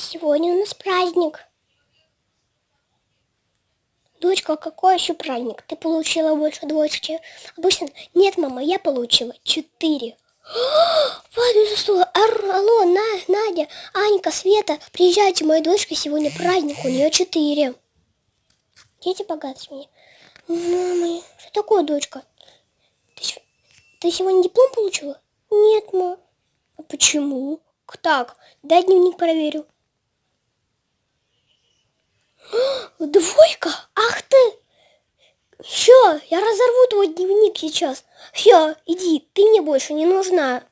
сегодня у нас праздник. Дочка, какой еще праздник? Ты получила больше двоечки. Обычно... Нет, мама, я получила 4. Падаю за стол. Алло, Надя, Анька, Света, приезжайте, моя дочка сегодня праздник, у нее 4. Дети богаты мне. Мама, что такое, дочка? Ты сегодня диплом получила? Нет, мам. А почему? Так, дай дневник проверю. Двойка? Ах ты! Все, я разорву твой дневник сейчас. Все, иди, ты мне больше не нужна.